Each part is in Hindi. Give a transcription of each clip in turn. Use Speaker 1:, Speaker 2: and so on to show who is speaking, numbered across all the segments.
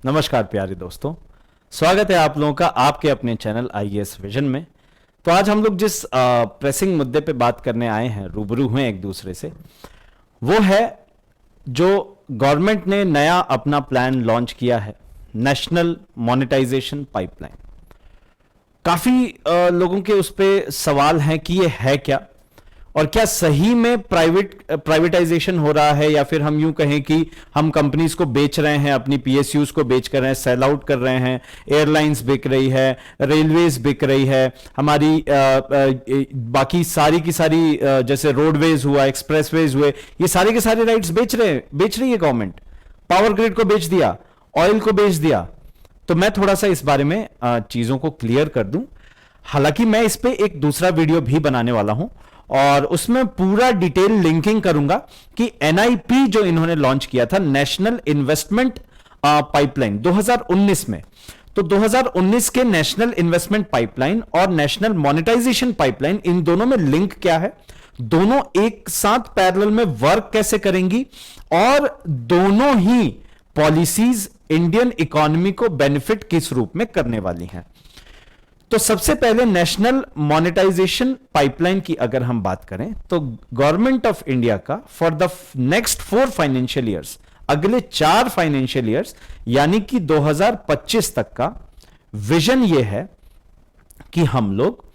Speaker 1: नमस्कार प्यारे दोस्तों, स्वागत है आप लोगों का आपके अपने चैनल आईएएस विजन में। तो आज हम लोग जिस प्रेसिंग मुद्दे पे बात करने आए हैं, रूबरू हुए एक दूसरे से, वो है जो गवर्नमेंट ने नया अपना प्लान लॉन्च किया है, नेशनल मोनेटाइजेशन पाइपलाइन। काफी लोगों के उस पे सवाल हैं कि ये है क्या, और क्या सही में प्राइवेटाइजेशन हो रहा है, या फिर हम यूं कहें कि हम कंपनीज को बेच रहे हैं, अपनी पीएसयूज को बेच कर रहे हैं, सेल आउट कर रहे हैं, एयरलाइंस बिक रही है, रेलवेज बिक रही है, हमारी बाकी सारी की सारी जैसे रोडवेज हुआ, एक्सप्रेसवेज हुए, ये सारे के सारे राइट्स बेच रही है गवर्नमेंट। पावर ग्रिड को बेच दिया, ऑयल को बेच दिया। तो मैं थोड़ा सा इस बारे में चीजों को क्लियर कर दूं। हालांकि मैं इस पे एक दूसरा वीडियो भी बनाने वाला हूं और उसमें पूरा डिटेल लिंकिंग करूंगा कि एनआईपी जो इन्होंने लॉन्च किया था, नेशनल इन्वेस्टमेंट पाइपलाइन 2019 में, तो 2019 के नेशनल इन्वेस्टमेंट पाइपलाइन और नेशनल मॉनेटाइजेशन पाइपलाइन, इन दोनों में लिंक क्या है, दोनों एक साथ पैरेलल में वर्क कैसे करेंगी, और दोनों ही पॉलिसीज इंडियन इकोनॉमी को बेनिफिट किस रूप में करने वाली हैं। तो सबसे पहले नेशनल मॉनेटाइजेशन पाइपलाइन की अगर हम बात करें तो गवर्नमेंट ऑफ इंडिया का for the next 4 financial years, अगले 4 फाइनेंशियल ईयर्स यानी कि 2025 तक का विजन यह है कि हम लोग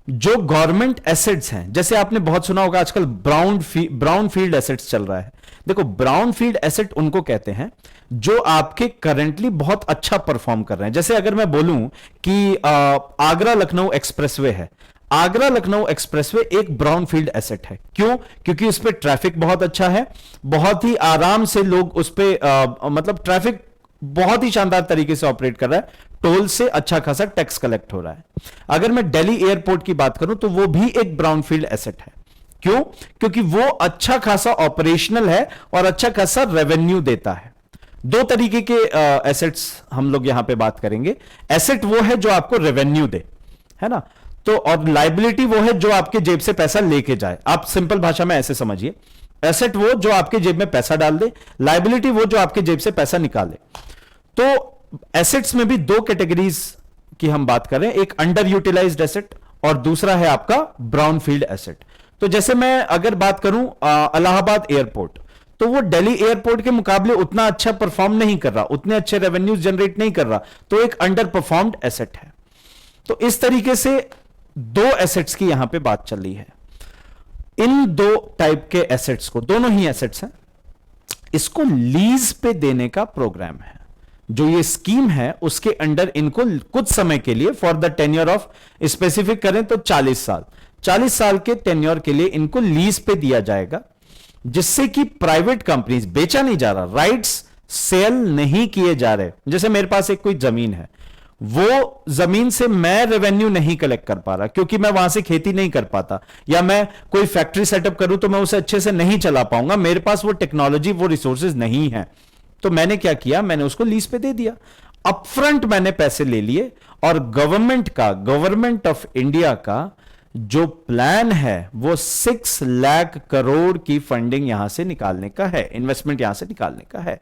Speaker 1: जो गवर्नमेंट एसेट्स हैं, जैसे आपने बहुत सुना होगा आजकल ब्राउन फील्ड एसेट्स चल रहा है। देखो, ब्राउन फील्ड एसेट उनको कहते हैं जो आपके करंटली बहुत अच्छा परफॉर्म कर रहे हैं। जैसे अगर मैं बोलूं कि आगरा लखनऊ एक्सप्रेसवे है, आगरा लखनऊ एक्सप्रेसवे एक ब्राउन फील्ड एसेट है। क्यों? क्योंकि उस पर ट्रैफिक बहुत अच्छा है, बहुत ही आराम से लोग उस पर मतलब ट्रैफिक बहुत ही शानदार तरीके से ऑपरेट कर रहा है, टोल से अच्छा खासा टैक्स कलेक्ट हो रहा है। अगर मैं दिल्ली एयरपोर्ट की बात करूं तो वो भी एक ब्राउन फील्ड एसेट है। क्यों? क्योंकि वो अच्छा खासा ऑपरेशनल है और अच्छा खासा रेवेन्यू देता है। दो तरीके के एसेट्स हम लोग यहां पे बात करेंगे। एसेट वो है जो आपको रेवेन्यू दे, है ना, तो और लाइबिलिटी वो है जो आपके जेब से पैसा लेके जाए। आप सिंपल भाषा में ऐसे समझिए, एसेट वो जो आपके जेब में पैसा डाल दे, लाइबिलिटी वो जो आपके जेब से पैसा निकाले। तो एसेट्स में भी 2 कैटेगरीज की हम बात करें, एक अंडर यूटिलाइज्ड एसेट और दूसरा है आपका ब्राउन फील्ड एसेट। तो जैसे मैं अगर बात करूं इलाहाबाद एयरपोर्ट, तो वो दिल्ली एयरपोर्ट के मुकाबले उतना अच्छा परफॉर्म नहीं कर रहा, उतने अच्छे रेवेन्यूज जनरेट नहीं कर रहा, तो एक अंडर परफॉर्म्ड एसेट है। तो इस तरीके से 2 एसेट्स की यहां पे बात चल रही है। इन 2 टाइप के एसेट्स को, दोनों ही एसेट्स हैं, इसको लीज पे देने का प्रोग्राम है। जो ये स्कीम है उसके अंडर इनको कुछ समय के लिए, for the tenure of, specific करें तो 40 साल के टेन्योर के लिए इनको लीज पे दिया जाएगा, जिससे कि प्राइवेट कंपनीज, बेचा नहीं जा रहा, राइट्स सेल नहीं किए जा रहे। जैसे मेरे पास एक कोई जमीन है, वो जमीन से मैं रेवेन्यू नहीं कलेक्ट कर पा रहा क्योंकि मैं वहां से खेती नहीं कर पाता, या मैं कोई फैक्ट्री सेटअप करूं तो मैं उसे अच्छे से नहीं चला पाऊंगा, मेरे पास वो टेक्नोलॉजी, वो रिसोर्सेज नहीं है। तो मैंने क्या किया, मैंने उसको लीज पे दे दिया, अपफ्रंट मैंने पैसे ले लिए, और गवर्नमेंट ऑफ इंडिया का जो प्लान है वो 6 लाख करोड़ की फंडिंग यहां से निकालने का है, इन्वेस्टमेंट यहां से निकालने का है।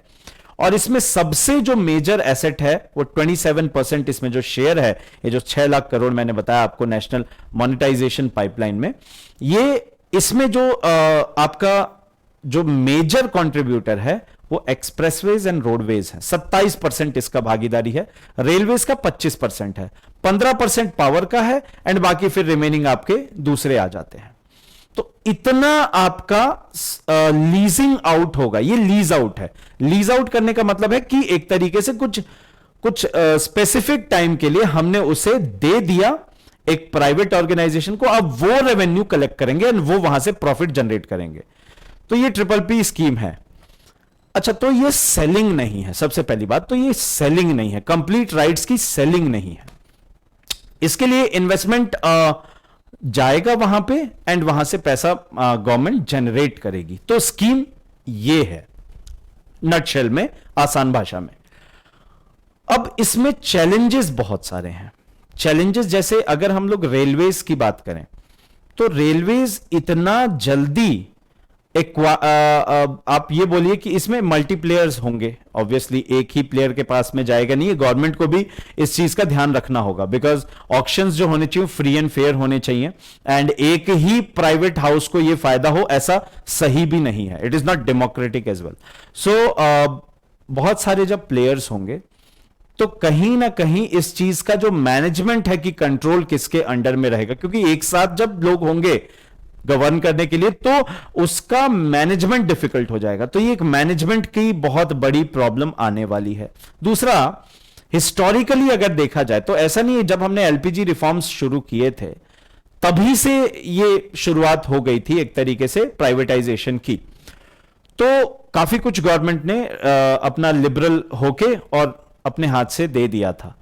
Speaker 1: और इसमें सबसे जो मेजर एसेट है वो 27% इसमें जो शेयर है, ये जो 6 लाख करोड़ मैंने बताया आपको नेशनल मॉनेटाइजेशन पाइपलाइन में, ये इसमें जो आपका जो मेजर कंट्रीब्यूटर है वो एक्सप्रेसवेज एंड रोडवेज है। 27% इसका भागीदारी है, रेलवेज का 25% है, 15% पावर का है, एंड बाकी फिर रिमेनिंग आपके दूसरे आ जाते हैं। तो इतना आपका लीजिंग आउट होगा। ये लीज आउट है। लीज आउट करने का मतलब है कि एक तरीके से कुछ स्पेसिफिक टाइम के लिए हमने उसे दे दिया एक प्राइवेट ऑर्गेनाइजेशन को, अब वो रेवेन्यू कलेक्ट करेंगे एंड वो वहां से प्रॉफिट जनरेट करेंगे। तो ये PPP स्कीम है। अच्छा, तो ये सेलिंग नहीं है। सबसे पहली बात तो ये सेलिंग नहीं है, कंप्लीट राइट्स की सेलिंग नहीं है। इसके लिए इन्वेस्टमेंट जाएगा वहां पे एंड वहां से पैसा गवर्नमेंट जनरेट करेगी। तो स्कीम ये है नटशेल में, आसान भाषा में। अब इसमें चैलेंजेस बहुत सारे हैं। चैलेंजेस जैसे अगर हम लोग रेलवेज की बात करें तो रेलवेज इतना जल्दी आप ये बोलिए कि इसमें मल्टीप्लेयर्स होंगे, ऑब्वियसली एक ही प्लेयर के पास में जाएगा नहीं, गवर्नमेंट को भी इस चीज का ध्यान रखना होगा, बिकॉज ऑक्शंस जो होने चाहिए फ्री एंड फेयर होने चाहिए, एंड एक ही प्राइवेट हाउस को ये फायदा हो ऐसा सही भी नहीं है, it is not democratic as well. So बहुत सारे जब प्लेयर्स होंगे तो कहीं ना कहीं इस चीज का जो मैनेजमेंट है कि कंट्रोल किसके अंडर में रहेगा, क्योंकि एक साथ जब लोग होंगे गवर्न करने के लिए तो उसका मैनेजमेंट डिफिकल्ट हो जाएगा, तो ये एक मैनेजमेंट की बहुत बड़ी प्रॉब्लम आने वाली है। दूसरा, हिस्टोरिकली अगर देखा जाए तो ऐसा नहीं है, जब हमने एलपीजी रिफॉर्म्स शुरू किए थे तभी से ये शुरुआत हो गई थी एक तरीके से प्राइवेटाइजेशन की, तो काफी कुछ गवर्नमेंट ने अपना लिबरल होके और अपने हाथ से दे दिया था।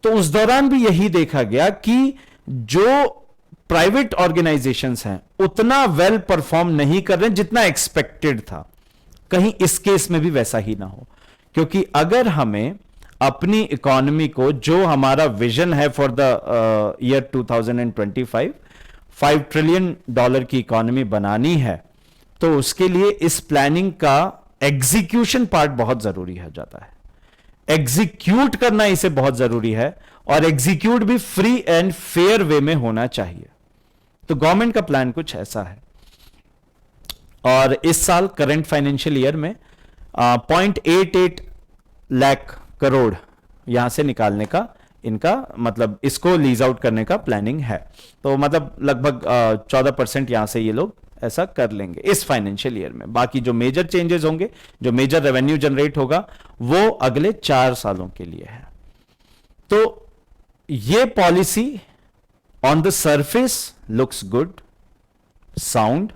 Speaker 1: तो उस दौरान भी यही देखा गया कि जो प्राइवेट ऑर्गेनाइजेशंस हैं उतना वेल परफॉर्म नहीं कर रहे जितना एक्सपेक्टेड था, कहीं इस केस में भी वैसा ही ना हो, क्योंकि अगर हमें अपनी इकोनॉमी को, जो हमारा विजन है फॉर द ईयर 2025, $5 ट्रिलियन की इकोनॉमी बनानी है, तो उसके लिए इस प्लानिंग का एग्जीक्यूशन पार्ट बहुत जरूरी हो जाता है, एग्जीक्यूट करना इसे बहुत जरूरी है, और एग्जीक्यूट भी फ्री एंड फेयर वे में होना चाहिए। तो गवर्नमेंट का प्लान कुछ ऐसा है, और इस साल करंट फाइनेंशियल ईयर में 0.88 लाख करोड़ यहां से निकालने का इनका मतलब इसको लीज आउट करने का प्लानिंग है, तो मतलब लगभग 14% यहां से ये लोग ऐसा कर लेंगे इस फाइनेंशियल ईयर में। बाकी जो मेजर चेंजेस होंगे, जो मेजर रेवेन्यू जनरेट होगा, वो अगले 4 सालों के लिए है। तो ये policy on the surface looks good, sound,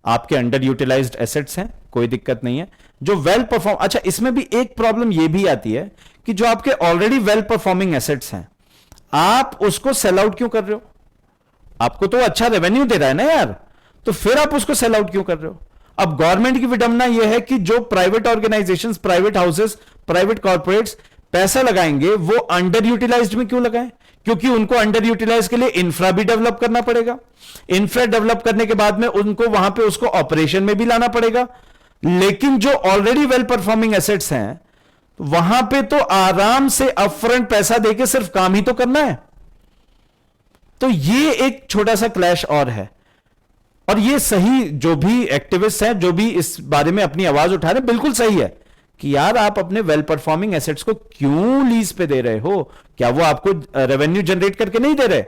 Speaker 1: आपके अंडर यूटिलाइज्ड एसेट्स हैं, कोई दिक्कत नहीं है, जो वेल परफॉर्म। अच्छा, इसमें भी एक प्रॉब्लम यह भी आती है कि जो आपके ऑलरेडी वेल परफॉर्मिंग एसेट्स हैं, आप उसको सेल आउट क्यों कर रहे हो? आपको तो अच्छा रेवेन्यू दे रहा है ना यार, तो फिर आप उसको सेल आउट क्यों कर रहे हो? अब गवर्नमेंट की विडंबना यह है कि जो private organisations, private houses, private corporates पैसा लगाएंगे, वो अंडर यूटिलाइज्ड में क्यों लगाएं? क्योंकि उनको अंडर यूटिलाइज के लिए इंफ्रा भी डेवलप करना पड़ेगा, इंफ्रा डेवलप करने के बाद में उनको वहां पे उसको ऑपरेशन में भी लाना पड़ेगा, लेकिन जो ऑलरेडी वेल परफॉर्मिंग एसेट्स हैं वहां पे तो आराम से अपफ्रंट पैसा देके सिर्फ काम ही तो करना है। तो ये एक छोटा सा क्लैश और है, और ये सही, जो भी एक्टिविस्ट हैं, जो भी इस बारे में अपनी आवाज उठा रहे हैं, बिल्कुल सही है कि यार आप अपने वेल परफॉर्मिंग एसेट्स को क्यों लीज पे दे रहे हो? क्या वो आपको रेवेन्यू जनरेट करके नहीं दे रहे?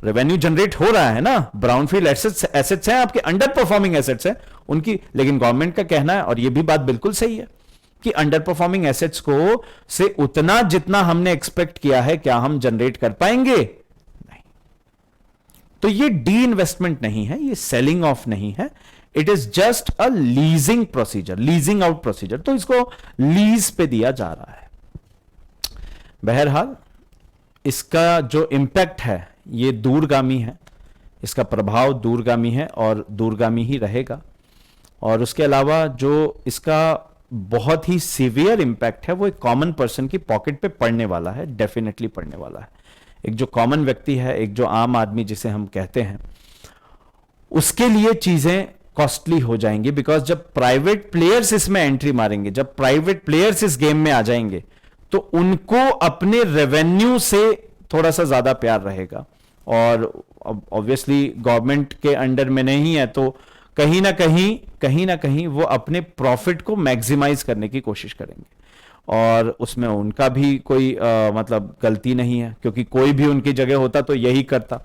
Speaker 1: रेवेन्यू जनरेट हो रहा है ना, ब्राउनफील्ड एसेट्स हैं आपके, अंडर परफॉर्मिंग एसेट्स हैं उनकी, लेकिन गवर्नमेंट का कहना है, और ये भी बात बिल्कुल सही है, कि अंडर परफॉर्मिंग एसेट्स को से उतना जितना हमने एक्सपेक्ट किया है क्या हम जनरेट कर पाएंगे? नहीं। तो ये डी इन्वेस्टमेंट नहीं है, ये सेलिंग ऑफ नहीं है, it is just a leasing procedure, leasing out procedure, तो इसको लीज पे दिया जा रहा है। बहरहाल इसका जो इंपैक्ट है ये दूरगामी है, इसका प्रभाव दूरगामी है और दूरगामी ही रहेगा, और उसके अलावा जो इसका बहुत ही सीवियर इंपैक्ट है वो एक कॉमन पर्सन की पॉकेट पे पड़ने वाला है, डेफिनेटली पड़ने वाला है। एक जो कॉमन व्यक्ति है, एक जो आम आदमी जिसे हम कहते हैं, उसके लिए चीजें कॉस्टली हो जाएंगी, बिकॉज जब प्राइवेट प्लेयर्स इसमें एंट्री मारेंगे, जब प्राइवेट प्लेयर्स इस गेम में आ जाएंगे, तो उनको अपने रेवेन्यू से थोड़ा सा ज्यादा प्यार रहेगा, और ऑब्वियसली गवर्नमेंट के अंडर में नहीं है, तो कहीं ना कहीं वो अपने प्रॉफिट को मैक्सिमाइज करने की कोशिश करेंगे, और उसमें उनका भी कोई मतलब गलती नहीं है, क्योंकि कोई भी उनकी जगह होता तो यही करता।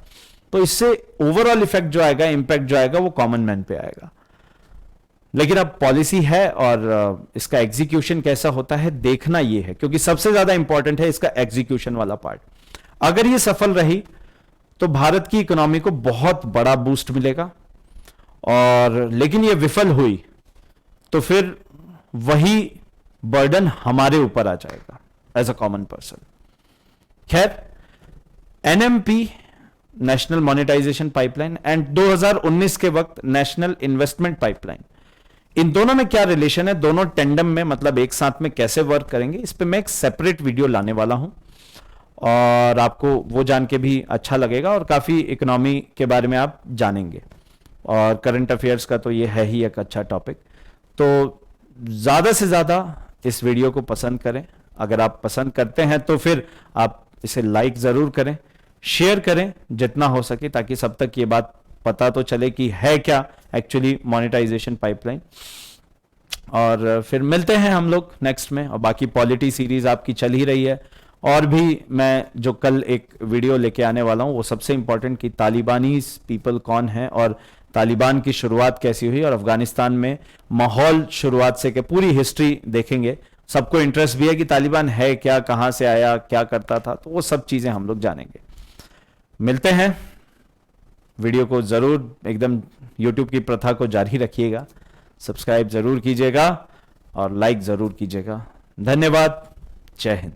Speaker 1: तो इससे ओवरऑल इफेक्ट जो आएगा, इंपैक्ट जो आएगा, वो कॉमन मैन पे आएगा। लेकिन अब पॉलिसी है, और इसका एग्जीक्यूशन कैसा होता है देखना ये है, क्योंकि सबसे ज्यादा इंपॉर्टेंट है इसका एग्जीक्यूशन वाला पार्ट। अगर ये सफल रही तो भारत की इकोनॉमी को बहुत बड़ा बूस्ट मिलेगा, और लेकिन ये विफल हुई तो फिर वही बर्डन हमारे ऊपर आ जाएगा एज अ कॉमन पर्सन। खैर, NMP, national monetisation pipeline, and 2019 के वक्त नेशनल इन्वेस्टमेंट पाइपलाइन, इन दोनों में क्या रिलेशन है, दोनों टेंडम में, मतलब एक साथ में कैसे वर्क करेंगे, इस पे मैं एक सेपरेट वीडियो लाने वाला हूं, और आपको वो जान के भी अच्छा लगेगा, और काफी इकोनॉमी के बारे में आप जानेंगे। और करंट अफेयर्स का तो ये है ही एक अच्छा टॉपिक। तो ज़्यादा से ज़्यादा इस वीडियो को पसंद करें। अगर आप पसंद करते हैं तो फिर आप इसे लाइक ज़रूर करें, शेयर करें जितना हो सके, ताकि सब तक ये बात पता तो चले कि है क्या एक्चुअली मोनेटाइजेशन पाइपलाइन। और फिर मिलते हैं हम लोग नेक्स्ट में। और बाकी पॉलिटी सीरीज आपकी चल ही रही है, और भी मैं जो कल एक वीडियो लेके आने वाला हूं वो सबसे इंपॉर्टेंट कि तालिबानी पीपल कौन है और तालिबान की शुरुआत कैसी हुई और अफगानिस्तान में माहौल शुरुआत से के पूरी हिस्ट्री देखेंगे। सबको इंटरेस्ट भी है कि तालिबान है क्या, कहां से आया, क्या करता था, तो वो सब चीजें हम लोग जानेंगे। मिलते हैं। वीडियो को जरूर एकदम यूट्यूब की प्रथा को जारी रखिएगा, सब्सक्राइब जरूर कीजिएगा और लाइक जरूर कीजिएगा। धन्यवाद। जय हिंद।